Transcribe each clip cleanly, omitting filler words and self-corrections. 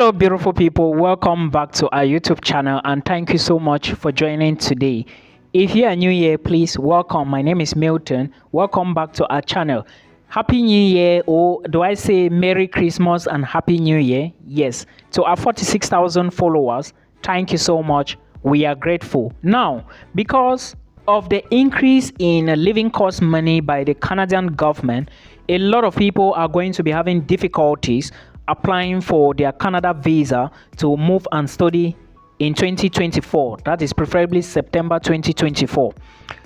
Hello, beautiful people. Welcome back to our YouTube channel and thank you so much for joining today. If you are new here, please welcome. My name is Milton. Welcome back to our channel. Happy New Year, or do I say Merry Christmas and Happy New Year? Yes, to our 46,000 followers, thank you so much. We are grateful. Now, because of the increase in living cost money by the Canadian government, a lot of people are going to be having difficulties applying for their Canada visa to move and study in 2024. That is preferably September 2024.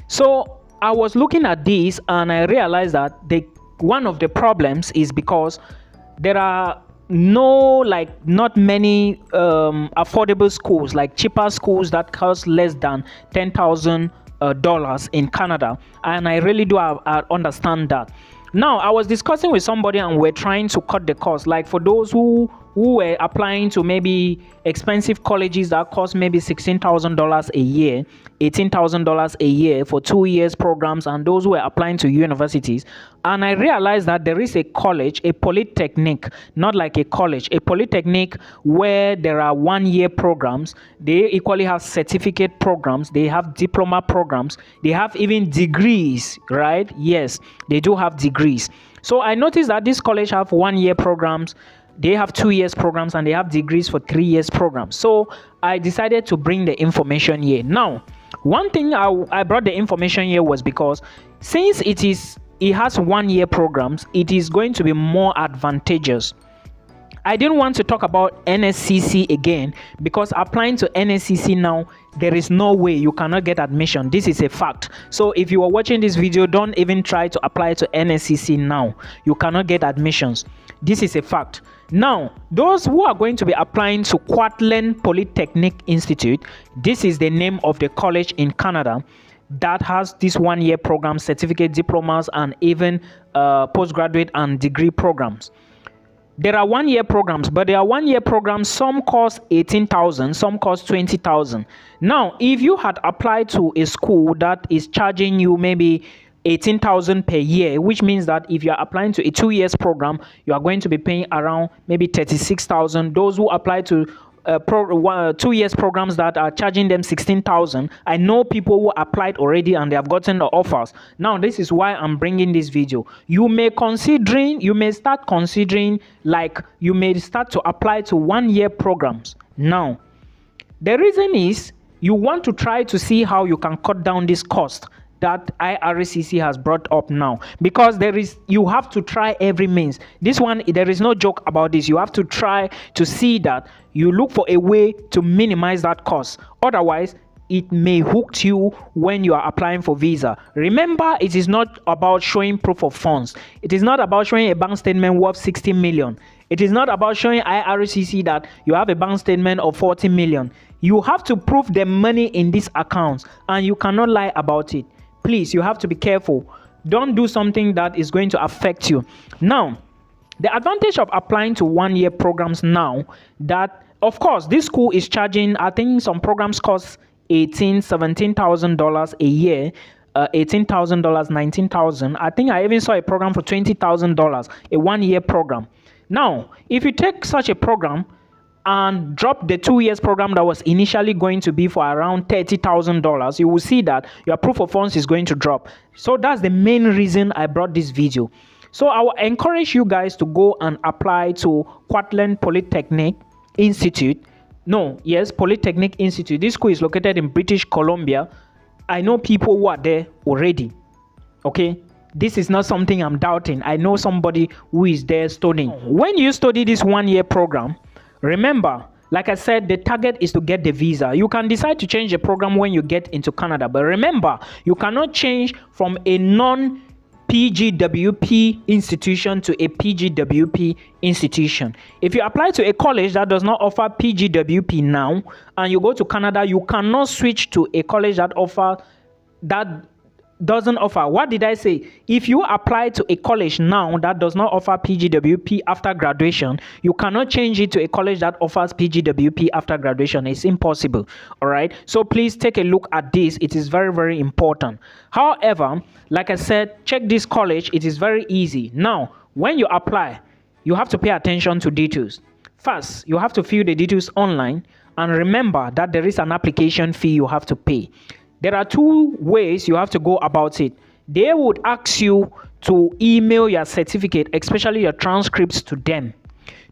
So I was looking at this and I realized that one of the problems is because there are not many affordable schools, like cheaper schools that cost less than $10,000 in Canada, and I really do understand that. Now, I was discussing with somebody and we're trying to cut the cost. Like for those who were applying to maybe expensive colleges that cost maybe $16,000 a year, $18,000 a year for 2 years programs, and those who are applying to universities. And I realized that there is a college, a polytechnic, not like a college, a polytechnic where there are 1 year programs. They equally have certificate programs, they have diploma programs, they have even degrees, right? Yes, they do have degrees. So I noticed that this college have 1 year programs, they have 2 years programs, and they have degrees for 3 years programs. So I decided to bring the information here. Now, one thing I brought the information here was because since it has 1 year programs, it is going to be more advantageous. I didn't want to talk about NSCC again because applying to NSCC now, there is no way you cannot get admission. This is a fact. So if you are watching this video, don't even try to apply to NSCC now. You cannot get admissions. This is a fact. Now, those who are going to be applying to Kwantlen Polytechnic Institute, this is the name of the college in Canada that has this 1 year program, certificate, diplomas, and even postgraduate and degree programs. There are 1 year programs, but there are 1 year programs, some cost 18,000, some cost 20,000. Now, if you had applied to a school that is charging you maybe 18,000 per year, which means that if you are applying to a 2 years program, you are going to be paying around maybe 36,000. Those who apply to 2 years programs that are charging them 16,000, I know people who applied already and they have gotten the offers. Now, this is why I'm bringing this video. You may start considering, like you may start to apply to 1 year programs. Now, the reason is you want to try to see how you can cut down this cost that IRCC has brought up now, because you have to try every means. This one, there is no joke about this. You have to try to see that you look for a way to minimize that cost. Otherwise, it may hook you when you are applying for visa. Remember, it is not about showing proof of funds. It is not about showing a bank statement worth 60 million. It is not about showing IRCC that you have a bank statement of 40 million. You have to prove the money in these accounts, and you cannot lie about it. Please, you have to be careful. Don't do something that is going to affect you. Now, the advantage of applying to 1 year programs now, that of course this school is charging, I think some programs cost $17,000 a year, $18,000, $19,000. I think I even saw a program for $20,000, a 1 year program. Now, if you take such a program and drop the 2 years program that was initially going to be for around $30,000, you will see that your proof of funds is going to drop. So that's the main reason I brought this video. So I will encourage you guys to go and apply to Kwantlen Polytechnic Institute. Polytechnic Institute. This school is located in British Columbia. I know people who are there already. Okay, this is not something I'm doubting. I know somebody who is there studying. When you study this 1 year program, remember, like I said, the target is to get the visa. You can decide to change the program when you get into Canada, but remember, you cannot change from a non-PGWP institution to a PGWP institution. If you apply to a college that does not offer PGWP now, and you go to Canada, you cannot switch to a college that doesn't offer. What did I say? If you apply to a college now that does not offer PGWP after graduation, you cannot change it to a college that offers PGWP after graduation. It's impossible. All right. So please take a look at this. It is very, very important. However, like I said, check this college. It is very easy. Now, when you apply, you have to pay attention to details. First, you have to fill the details online, and remember that there is an application fee you have to pay. There are two ways you have to go about it. They would ask you to email your certificate, especially your transcripts, to them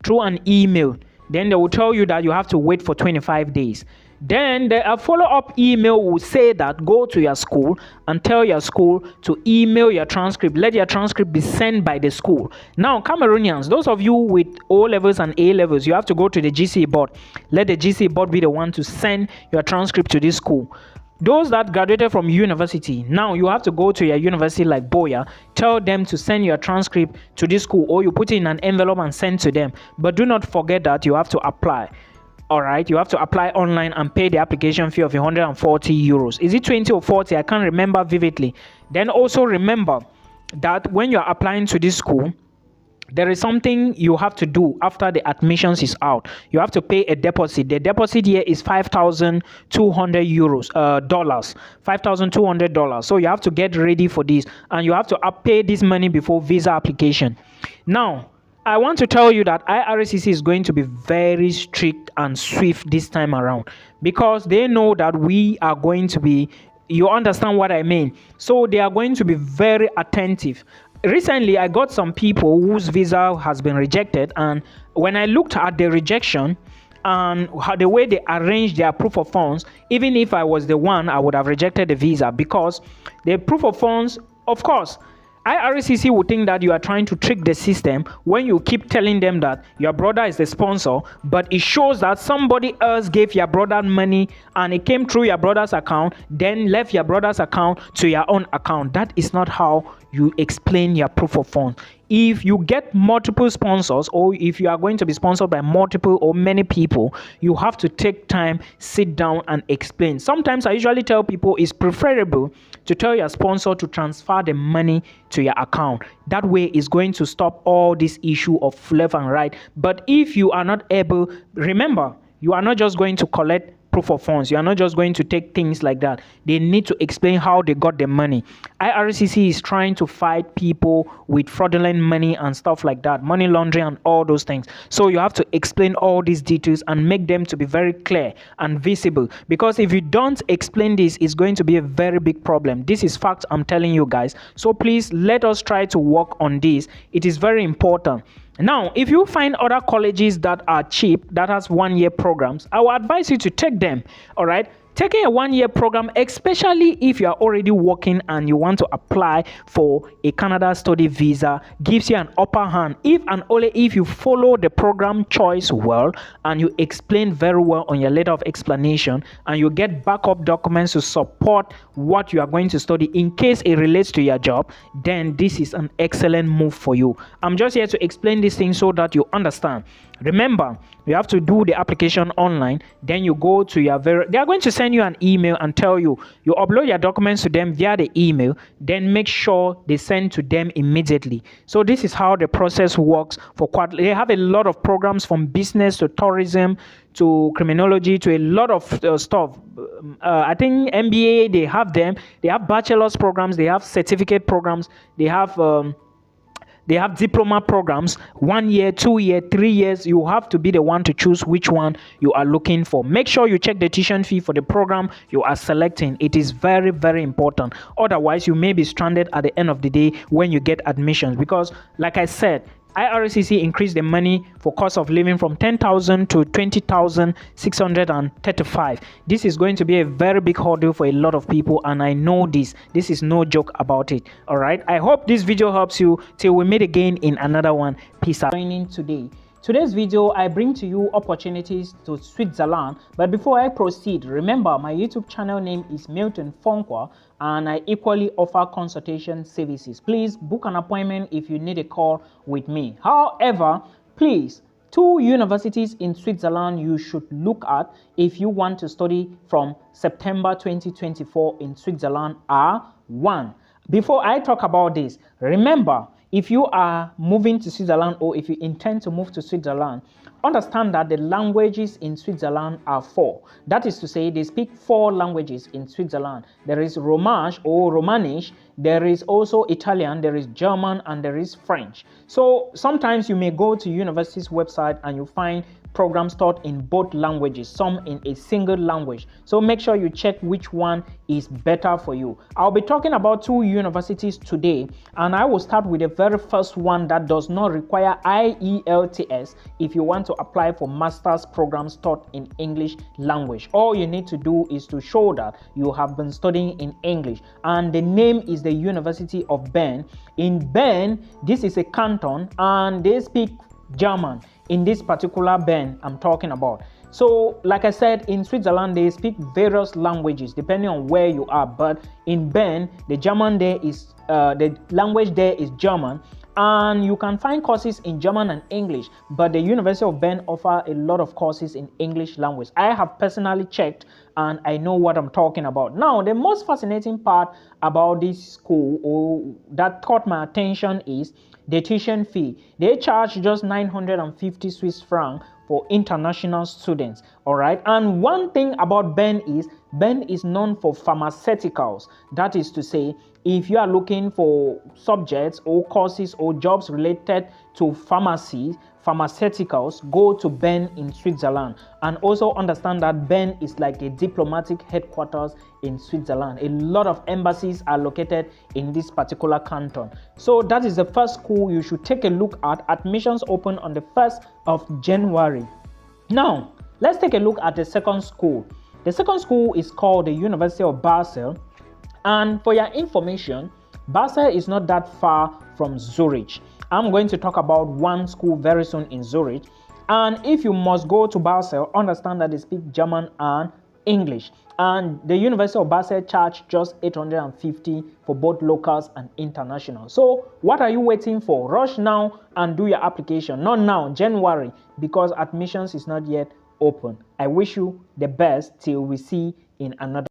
through an email. Then they will tell you that you have to wait for 25 days. Then the follow-up email will say that go to your school and tell your school to email your transcript. Let your transcript be sent by the school. Now, Cameroonians, those of you with O levels and A levels, you have to go to the GCE board. Let the GCE board be the one to send your transcript to this school. Those that graduated from university, now you have to go to your university like Boya, tell them to send your transcript to this school, or you put it in an envelope and send to them. But do not forget that you have to apply. All right, you have to apply online and pay the application fee of 140 euros. Is it 20 or 40? I can't remember vividly. Then also remember that when you're applying to this school, there is something you have to do after the admissions is out. You have to pay a deposit. The deposit here is 5,200 euros, dollars, $5,200. So you have to get ready for this, and you have to pay this money before visa application. Now, I want to tell you that IRCC is going to be very strict and swift this time around, because they know that we are going to be, you understand what I mean? So they are going to be very attentive. Recently, I got some people whose visa has been rejected, and when I looked at the rejection and how the way they arranged their proof of funds, even if I was the one, I would have rejected the visa, because the proof of funds, of course, IRCC would think that you are trying to trick the system when you keep telling them that your brother is the sponsor, but it shows that somebody else gave your brother money and it came through your brother's account, then left your brother's account to your own account. That is not how you explain your proof of funds. If you get multiple sponsors, or if you are going to be sponsored by multiple or many people, you have to take time, sit down and explain. Sometimes I usually tell people it's preferable to tell your sponsor to transfer the money to your account. That way is going to stop all this issue of left and right. But if you are not able, remember, you are not just going to collect proof of funds. You are not just going to take things like that. They need to explain how they got the money. IRCC is trying to fight people with fraudulent money and stuff like that, money laundering and all those things. So you have to explain all these details and make them to be very clear and visible, because if you don't explain this, it's going to be a very big problem. This is fact, I'm telling you guys. So please let us try to work on this. It is very important. Now, if you find other colleges that are cheap, that has 1-year programs, I will advise you to take them. All right. Taking a 1-year program, especially if you are already working and you want to apply for a Canada study visa, gives you an upper hand if and only if you follow the program choice well and you explain very well on your letter of explanation, and you get backup documents to support what you are going to study in case it relates to your job. Then this is an excellent move for you. I'm just here to explain these things so that you understand. Remember, you have to do the application online. Then you go to your they are going to send you an email and tell you upload your documents to them via the email. Then make sure they send to them immediately. So this is how the process works for Quad. They have a lot of programs, from business to tourism to criminology to a lot of stuff. I think MBA, they have them. They have bachelor's programs. They have certificate programs. They have diploma programs, 1 year, 2 year, 3 years. You have to be the one to choose which one you are looking for. Make sure you check the tuition fee for the program you are selecting. It is very, very important. Otherwise, you may be stranded at the end of the day when you get admissions, because like I said, IRCC increased the money for cost of living from 10,000 to 20,635. This is going to be a very big hurdle for a lot of people, and I know this is no joke about it. All right, I hope this video helps you. Till we meet again in another one. Peace out. Joining today. Today's video, I bring to you opportunities to Switzerland. But before I proceed, remember my YouTube channel name is Milton Fonkwa, and I equally offer consultation services. Please book an appointment if you need a call with me. However, please, 2 universities in Switzerland you should look at if you want to study from September 2024 in Switzerland are: 1. Before I talk about this, remember, if you are moving to Switzerland, or if you intend to move to Switzerland, understand that the languages in Switzerland are 4. That is to say, they speak 4 languages in Switzerland. There is Romansh or Romanish, there is also Italian, there is German, and there is French. So sometimes you may go to university's website and you find programs taught in both languages, some in a single language. So make sure you check which one is better for you. I'll be talking about two universities today, and I will start with the very first one that does not require IELTS if you want to apply for master's programs taught in English language. All you need to do is to show that you have been studying in English, and the name is the University of Bern. In Bern, this is a canton and they speak German. In this particular Bern I'm talking about. So like I said, in Switzerland they speak various languages depending on where you are, but in Bern the German there is the language there is German, and you can find courses in German and English, but the University of Bern offer a lot of courses in English language. I have personally checked and I know what I'm talking about. Now, the most fascinating part about this school, or that caught my attention, is the tuition fee. They charge just 950 Swiss francs for international students. All right. And one thing about Bern is known for pharmaceuticals. That is to say, if you are looking for subjects or courses or jobs related to pharmaceuticals, go to Bern in Switzerland. And also understand that Bern is like a diplomatic headquarters in Switzerland. A lot of embassies are located in this particular canton. So that is the first school you should take a look at. Admissions open on the 1st of January. Now, let's take a look at the second school. The second school is called the University of Basel. And for your information, Basel is not that far from Zurich. I'm going to talk about one school very soon in Zurich. And if you must go to Basel, understand that they speak German and English. And the University of Basel charge just 850 for both locals and international. So what are you waiting for? Rush now and do your application. Not now, January, because admissions is not yet open. I wish you the best till we see in another